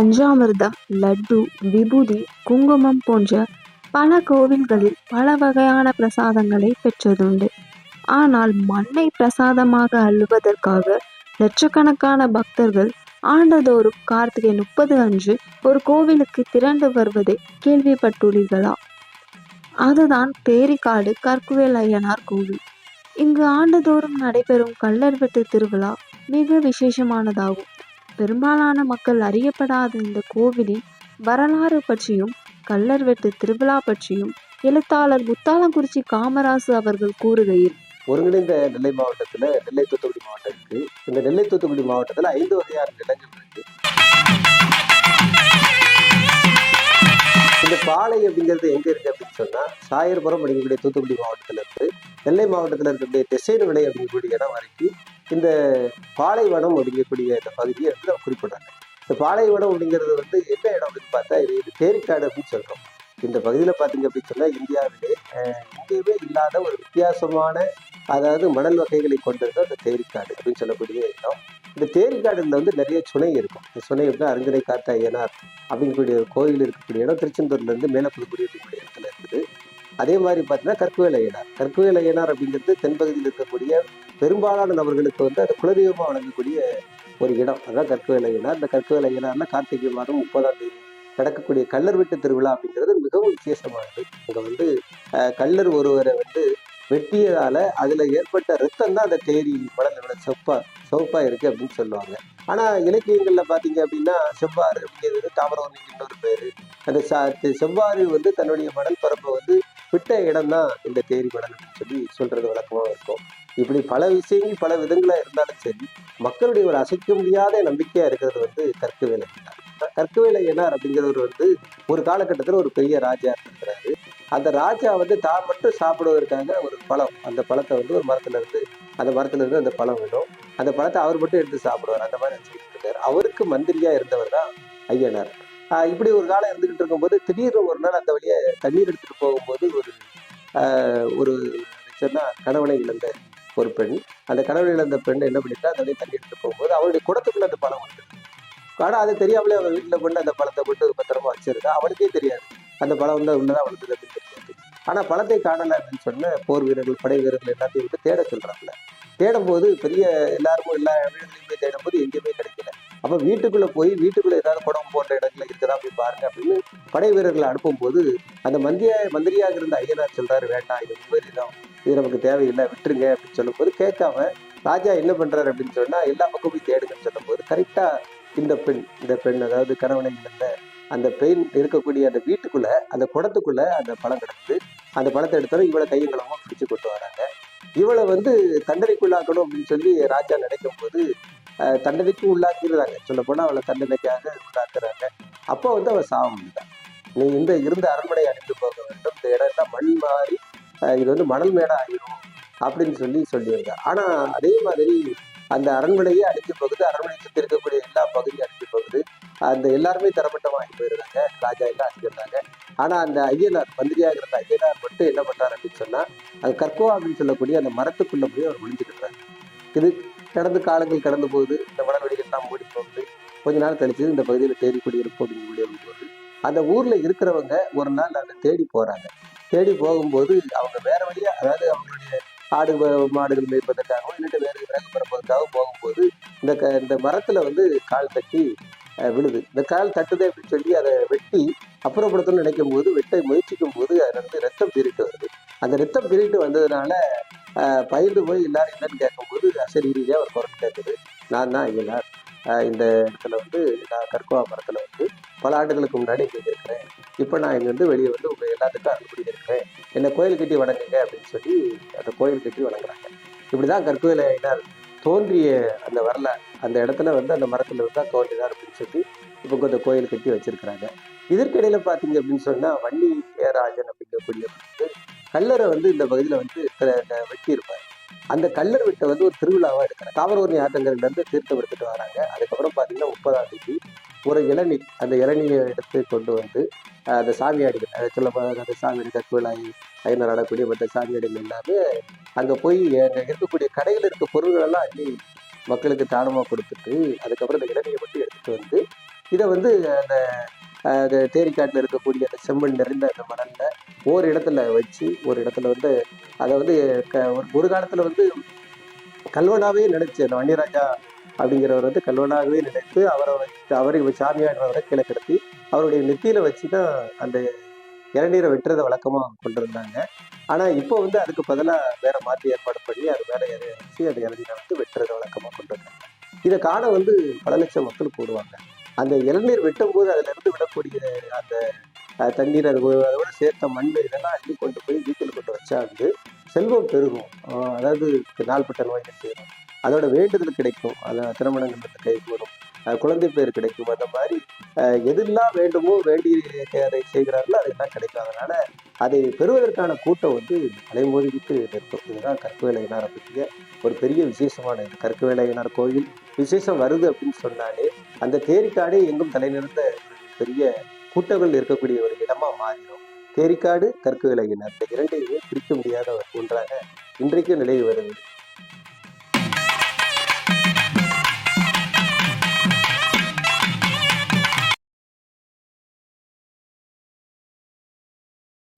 பஞ்சாமிர்தம், லட்டு, விபூதி, குங்குமம் போன்ற பல கோவில்களில் பல வகையான பிரசாதங்களை பெற்றதுண்டு. ஆனால் மண்ணை பிரசாதமாக அள்ளுவதற்காக லட்சக்கணக்கான பக்தர்கள் ஆண்டுதோறும் கார்த்திகை 30 அன்று ஒரு கோவிலுக்கு திரண்டு வருவதை கேள்விப்பட்டுள்ளீர்களா? அதுதான் தேரிக்காடு கற்குவேல் ஐயனார் கோவில். இங்கு ஆண்டுதோறும் நடைபெறும் கள்ளர் வெட்டு திருவிழா மிக விசேஷமானதாகும். பெரும்பாலான மக்கள் அறியப்படாத இந்த கோவிலின் வரலாறு பற்றியும் கள்ளர் வெட்டு திருவிழா பற்றியும் எழுத்தாளர் முத்தாலங்குறிச்சி காமராசு அவர்கள் கூறுகையில், ஒருங்கிணைந்த நெல்லை மாவட்டத்துல நெல்லை தூத்துக்குடி மாவட்டம் இருக்கு. இந்த நெல்லை தூத்துக்குடி மாவட்டத்துல 5 வகையான நிலங்கள் இருக்கு. இந்த பாலை அப்படிங்கிறது எங்க இருக்கு அப்படின்னு சொன்னா, சாயர்புரம் அப்படிங்கக்கூடிய தூத்துக்குடி மாவட்டத்துல இருந்து நெல்லை மாவட்டத்துல இருக்கக்கூடிய திசையன் விலை அப்படிங்கக்கூடிய இடம் வரைக்கும் இந்த பாலைவனம் அப்படிங்கக்கூடிய இந்த பகுதியை வந்து குறிப்பிடுறாங்க. இந்த பாலைவனம் அப்படிங்கிறது வந்து என்ன இடம் அப்படின்னு பார்த்தா, இது தேரிக்காடு அப்படின்னு சொல்றோம். இந்த பகுதியில் பார்த்தீங்க அப்படின்னு சொன்னால் இந்தியாவிலே எங்கேயுமே இல்லாத ஒரு வித்தியாசமான, அதாவது மணல் வகைகளை கொண்டிருந்த அந்த தேரிக்காடு அப்படின்னு சொல்லக்கூடிய இடம். இந்த தேரிக்காடுல வந்து நிறைய சுனை இருக்கும். இந்த சுனை வந்து அருஞ்சனை காத்த ஐயனார் அப்படிங்கக்கூடிய ஒரு கோயில் இருக்கக்கூடிய இடம் திருச்செந்தூர்லேருந்து மேலப்புதுக்குடி இருக்கக்கூடிய இடத்துல இருக்குது. அதே மாதிரி பார்த்தீங்கன்னா கற்குவேல் ஐயனார் அப்படிங்கிறது தென்பகுதியில் இருக்கக்கூடிய பெரும்பாலான நபர்களுக்கு வந்து அது குலதெய்வமாக வழங்கக்கூடிய ஒரு இடம். அதான் கற்குவேல் ஐயனார். இந்த கற்குவேல் ஐயனார்னா கார்த்திகை மாதம் 30ஆம் தேதி நடக்கக்கூடிய கள்ளர் வெட்டு திருவிழா அப்படிங்கிறது மிகவும் விசேஷமானது. அங்கே வந்து கள்ளர் ஒருவரை வந்து வெட்டியதால அதுல ஏற்பட்ட ரத்தம் தான் அந்த தேரி மணலோட சிவப்பா இருக்கு அப்படின்னு சொல்லுவாங்க. ஆனா இலக்கியங்கள்ல பாத்தீங்க அப்படின்னா செவ்வாறு அப்படிங்கிறது தாமிரவர்ணிக்கு இன்னொரு பேரு. அந்த செவ்வாறு வந்து தன்னுடைய மணல் பரப்பை வந்து விட்ட இடம் தான் இந்த தேரி மணல் அப்படின்னு சொல்லி சொல்றது வழக்கமாக இருக்கும். இப்படி பல விஷயங்கள் பல விதங்களா இருந்தாலும் சரி, மக்களுடைய ஒரு அசைக்க முடியாத நம்பிக்கையா இருக்கிறது வந்து கற்குவேல் ஐயனார். கற்குவேல் ஐயனார் அப்படிங்கிறவர் வந்து ஒரு காலகட்டத்தில் ஒரு பெரிய ராஜா இருக்கிறாரு. அந்த ராஜா வந்து தான் மட்டும் சாப்பிடுவதற்காக ஒரு பழம், அந்த பழத்தை வந்து ஒரு மரத்துல இருந்து அந்த பழம் வேணும், அந்த பழத்தை அவர் மட்டும் எடுத்து சாப்பிடுவார். அந்த மாதிரி வச்சுக்கிட்டு இருக்காரு. அவருக்கு மந்திரியா இருந்தவர் தான் ஐயனார். இப்படி ஒரு காலம் இருந்துகிட்டு இருக்கும்போது திடீர்னு ஒரு நாள் அந்த வழியா தண்ணீர் எடுத்துட்டு போகும்போது ஒரு சொன்னா கணவனை இழந்த ஒரு பெண், அந்த கணவனை இழந்த பெண் என்ன பண்ணிட்டா, அந்த வழியை தண்ணி எடுத்துட்டு போகும்போது அவருடைய குடத்துக்குள்ள அந்த பழம் வந்து, ஆனா அது தெரியாமலே அவன் வீட்டுல கொண்டு அந்த பழத்தை போட்டு பத்திரமா வச்சிருக்கா. அவளுக்கே தெரியாது அந்த பழம் வந்து உள்ளதான் வளர்ந்தது அப்படின்னு தெரியாது. ஆனா பழத்தை காணல அப்படின்னு சொன்ன போர் வீரர்கள், படை வீரர்கள் எல்லாத்தையும் விட்டு தேட சொல்றாங்கல்ல. தேடும் போது எல்லா வீடுகளையும் போய் தேடும் போது எங்கேயுமே கிடைக்கல. அப்ப வீட்டுக்குள்ள ஏதாவது குடம் போன்ற இடத்துல இருக்குதா போய் பாருங்க அப்படின்னு படை வீரர்களை அனுப்பும் போது அந்த மந்திரியாக இருந்த ஐயனார் சொல்றாரு, வேண்டாம், இது உபரிதான், இது நமக்கு தேவையில்லை, விட்டுருங்க அப்படின்னு சொல்லும் போது கேட்காம ராஜா என்ன பண்றாரு அப்படின்னு சொன்னா எல்லா பக்கம் போய் தேடுங்கன்னு சொல்லும் போது கரெக்டா இந்த பெண் அதாவது கணவனை இழந்த அந்த பெண் இருக்கக்கூடிய அந்த வீட்டுக்குள்ள அந்த குடத்துக்குள்ள அந்த பழம் கிடக்குது. அந்த பழத்தை எடுத்தாலும் இவளை கையங்களமா பிடிச்சு கொண்டு வராங்க. இவளை வந்து தண்டனைக்குள்ளாக்கணும் அப்படின்னு சொல்லி ராஜா நினைக்கும் போது தண்டனைக்கு உள்ளாக்கிடுறாங்க. சொல்ல போனா அவளை தண்டனைக்காக உள்ளாக்குறாங்க. அப்போ வந்து அவள் சாபம் இல்லை, நீ இருந்த அரண்மனை அடித்து போக வேண்டும், இந்த இடம் எல்லாம் மண் மாறி இது வந்து மணல் மேடா ஆயிரும் அப்படின்னு சொல்லியிருந்தார். ஆனா அதே மாதிரி அந்த அரண்மனையே அடித்து போகுது, அரண்மனை சுற்றி இருக்கக்கூடிய எல்லா பகுதியும் அடித்து போகுது. அந்த எல்லாருமே தரமட்டமாகி போயிருந்தாங்க, ராஜா எல்லாம் அடிச்சிருந்தாங்க. ஆனா அந்த ஐயனார், மந்திரியாக இருந்த ஐயனார் மட்டும் என்ன பண்றாரு அப்படின்னு சொன்னா, அது கற்கோ அப்படின்னு சொல்லக்கூடிய அந்த மரத்துக்குள்ள போய் அவர் ஒளிஞ்சுக்கிட்டாரு. இது காலங்கள் கடந்து போகுது, இந்த மணவெளிகள்லாம் மூடி போகுது. கொஞ்ச நாள் கழிச்சு இந்த பகுதியில் தேடி குடியிருப்போம் அப்படின்னு போகுது. அந்த ஊர்ல இருக்கிறவங்க ஒரு நாள் அதை தேடி போறாங்க. தேடி போகும்போது அவங்க வேற வழியா, அதாவது அவங்களுடைய மாடுகள் மேய்ப்பதற்காகவும் இல்லாட்டி வேறு விறகு பரப்பதற்காக போகும்போது இந்த மரத்துல வந்து கால் தட்டி விழுது. இந்த கால் தட்டுதே அப்படின்னு சொல்லி அதை வெட்டி அப்புறப்படுத்தணும்னு நினைக்கும் போது, வெட்ட முயற்சிக்கும் போது அதுல இருந்து ரத்தம் பீறிட்டு வருது. அந்த ரத்தம் பீறிட்டு வந்ததுனால பயந்து போய் எல்லாரும் என்னன்னு கேட்கும்போது அசரீதியா ஒரு குரல் கேட்குது, நான் தான் ஐயனார். இந்த இடத்துல வந்து நான் கற்கோவா மரத்துல வந்து பல ஆண்டுகளுக்கு முன்னாடி இங்கே இருக்கிறேன். இப்போ நான் இங்க வந்து வெளியே வந்து உங்க எல்லாத்துக்கும் அனுப்பி இருக்கிறேன், என்னை கோயில் கட்டி வணங்குங்க அப்படின்னு சொல்லி அந்த கோயில் கட்டி வணங்குறாங்க. இப்படிதான் கற்குவேல் ஐயனார் தோன்றிய அந்த வரலாறு. அந்த இடத்துல வந்து அந்த மரத்துல இருந்தா தோன்றினார் அப்படின்னு சொல்லி இப்போ கொஞ்சம் கோயில் கட்டி வச்சிருக்கிறாங்க. இதற்கிடையில பாத்தீங்க அப்படின்னு சொன்னா வன்னி ஏராஜன் அப்படிங்கக்கூடிய வந்து கல்லறை வந்து இந்த பகுதியில வந்து வெட்டி இருப்பார். அந்த கல்லர் வெட்டை வந்து ஒரு திருவிழாவா எடுக்கிறாங்க. தாமிரவர்ணி ஆற்றங்கரையில இருந்து தீர்த்தம் எடுத்துட்டு வராங்க. அதுக்கப்புறம் பாத்தீங்கன்னா 30ஆம் தேதி ஒரு இளநீ, அந்த இளநியை எடுத்து கொண்டு வந்து அந்த சாமியாடிகள் சொல்ல அந்த சாமியாடி கற்குவேல் ஐயனார் ஆடக்கூடிய மற்ற சாமியாடிகள் எல்லாமே அங்கே போய் இருக்கக்கூடிய கடையில் இருக்க பொருள்கள் எல்லாம் அள்ளி மக்களுக்கு தானமாக கொடுத்துட்டு அதுக்கப்புறம் இந்த இளநியை மட்டும் எடுத்துட்டு வந்து இதை வந்து அந்த தேரிக்காட்டில் இருக்கக்கூடிய அந்த செம்மண் நிறைந்த அந்த மணல்ல ஒரு இடத்துல வச்சு ஒரு இடத்துல வந்து அதை வந்து ஒரு காலத்துல வந்து கல்வனாவே நினைச்சு அந்த வன்னியராஜா அப்படிங்கிறவர் வந்து கல்வனாகவே நினைத்து அவரை சாமியாடுறவரை கீழே கிடத்தி அவருடைய நெத்தியில வச்சுதான் அந்த இளநீரை வெட்டுறதை வழக்கமா கொண்டு இருந்தாங்க. ஆனா இப்போ வந்து அதுக்கு பதிலாக வேற மாற்றி ஏற்பாடு பண்ணி அது மேலே ஏற வச்சு அந்த இளநீரை வந்து வெட்டுறதை வழக்கமா கொண்டு வந்தாங்க. இதை காண வந்து பல லட்சம் மக்கள் கூடுவாங்க. அந்த இளநீர் வெட்டும் போது அதுல இருந்து விடக்கூடிய அந்த தண்ணீர் அதோட சேர்த்த மண் இதெல்லாம் அள்ளி கொண்டு போய் வீட்டில் கொண்டு வச்சா வந்து செல்வம் பெருகும். அதாவது நாள்பட்ட நோய்கள் தீரும், அதோட வேண்டுதல் கிடைக்கும், அதை திருமணங்கள் கை கூடும், குழந்தை பேர் கிடைக்கும். அந்த மாதிரி எதெல்லாம் வேண்டுமோ வேண்டி அதை செய்கிறார்களோ அதெல்லாம் கிடைக்கும். அதனால அதை பெறுவதற்கான கூட்டம் வந்து அலைமோதிக்கிட்டு நிற்கும். இதுதான் கற்கு வேலையினாரை பற்றிய ஒரு பெரிய விசேஷமான இந்த கற்கு வேலையினார் கோயில் விசேஷம் வருது அப்படின்னு சொன்னாலே அந்த தேரிக்காடே எங்கும் தலைநிறுத்த பெரிய கூட்டங்கள் இருக்கக்கூடிய ஒரு இடமா மாறிடும். தேரிக்காடு கற்கு வேலையினார் இந்த இரண்டையுமே பிரிக்க முடியாத ஒன்றாக இன்றைக்கும் நிலை வருது.